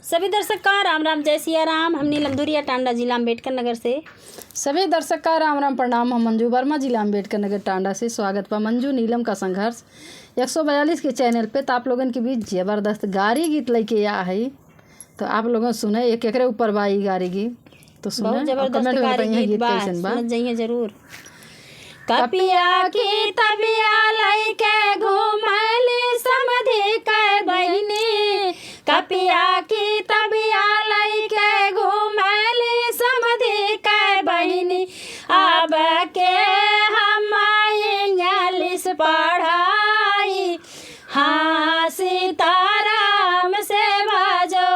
सभी दर्शक का राम राम, जय सिया राम। हम नीलम धुरिया, टांडा, जिला अम्बेडकर नगर से। सभी दर्शक का राम राम प्रणाम। हम मंजू वर्मा, जिला अम्बेडकर नगर टांडा से। स्वागत बा मंजू नीलम का संघर्ष 142 के चैनल पे। तो आप लोगन के बीच जबरदस्त गारी गीत लेके आ है, तो आप लोगन सुने एक एकरे ऊपर बा ई गारी गीत, तो सुने बहुत जबरदस्त कमेंट में गारी बताइए गीत गीत बा, कैसन बा। सुनत जाइए जरूर। कपिया की तबिया लइके घूमली समधि के बहिनी, कपिया की तबिया लइके घूमली समधि के बहिनी। अब के हम इंग्लिश पढ़ाई, हाँ सीताराम से भजो।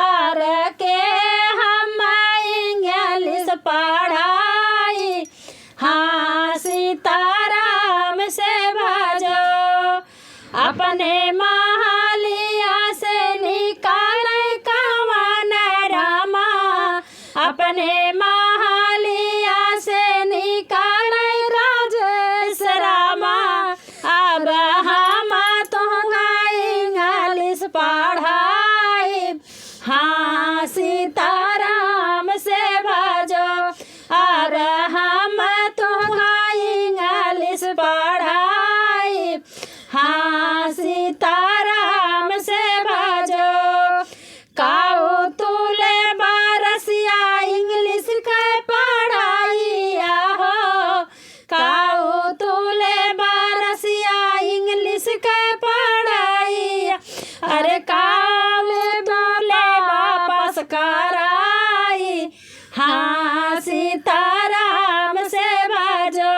और के हम इंग्लिश पढ़ाई, हाँ सीताराम से भजो। अपने महलिया से निकाले कवन रामा, अपने महलिया से निकाले राजेश रामा। अब हम तुहरा इंग्लिश पढ़ाई, हाँ सीताराम से भजो। और हम तुहरा इंग्लिश पढ़ाई, हाँ सीताराम से भजो। काऊ तुले बारसिया इंग्लिश के पढ़ाई हो, काऊ तुले बारसिया इंग्लिश के पढ़ाई। अरे काऊ तुले वापस कराई, हाँ सीताराम से भजो।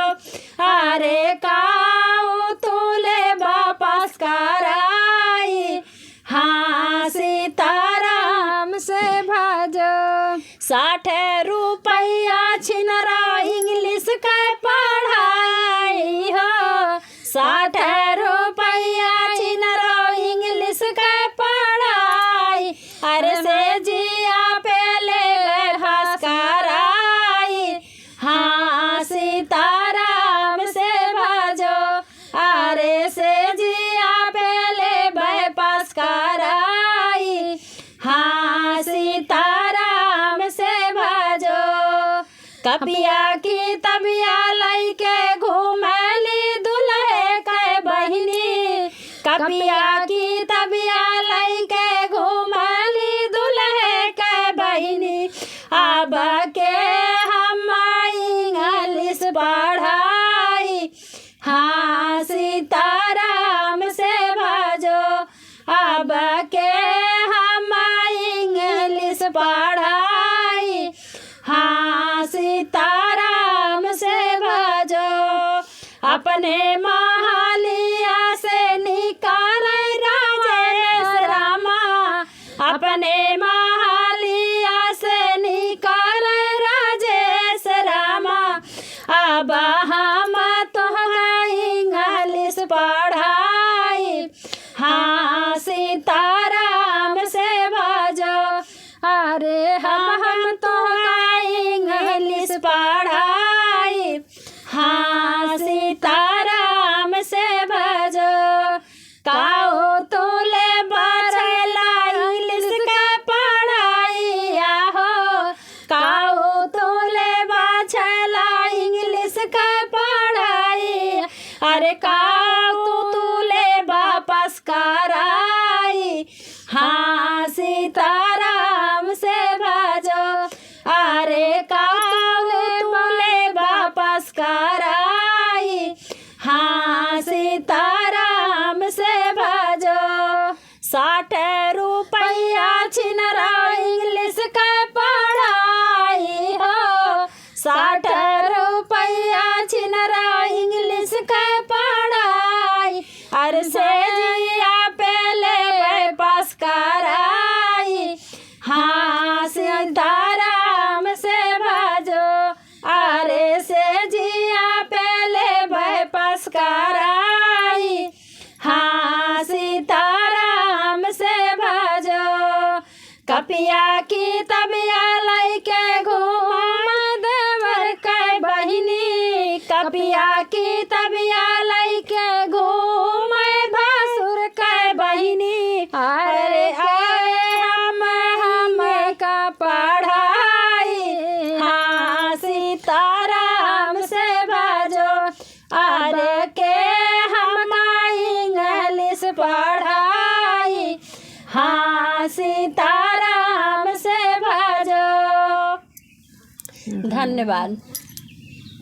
अरे काऊ तुले वापस कराई, हाँ सीताराम से भजो। 60 रुपया छिनरा इंग्लिश के पढ़ाई हो, 60 रुपया छिनरा इंग्लिश के पढ़ाई। अरे से जिया पहले बहस कराई, हाँ सीताराम से भजो। अरे से जिया पहले बहस कराई, हाँ सीताराम से भजो। कपिया की तबिया लइके घूमली दुल्हे के बहिनी, कपिया की तबिया लइके घूमली दुल्हे के बहिनी। अब के हम इंग्लिश पढ़ाई, हाँ सीताराम से भजो। अब के हम इंग्लिश पढ़ाई, हाँ सीताराम से भजो। अपने महलिया से निकाले राजेश रामा, अपने महलिया से निकाले राजेश रामा। अब हम तुहरा इंग्लिश पढ़ाई, हाँ सीताराम से भजो। अरे हम तुहरा इंग्लिश पढ़ाई, हाँ सीताराम से भजो। काऊ तुले बचला इंग्लिश के पढ़ाई हो, काऊ तुले बचला इंग्लिश के पढ़ाई। अरे काऊ तुले वापस कराई, हाँ सीताराम से भजो। अरे काऊ तुले वापस कराई, हाँ सीताराम से भजो। 60 रुपया छिनरा इंग्लिश के पढ़ाई हो, 60 रुपया छिनरा इंग्लिश के पढ़ाई। अरे से जिया पहले वापस कराई, हाँ सीताराम से भजो। अरे से जिया पहले वापस कराई, हाँ सीताराम से भजो। कपिया की तबिया लइके घूम देवर के बहिनी, कपिया की तबिया लइके घूम भासुर के बहिनी। अरे धन्यवाद।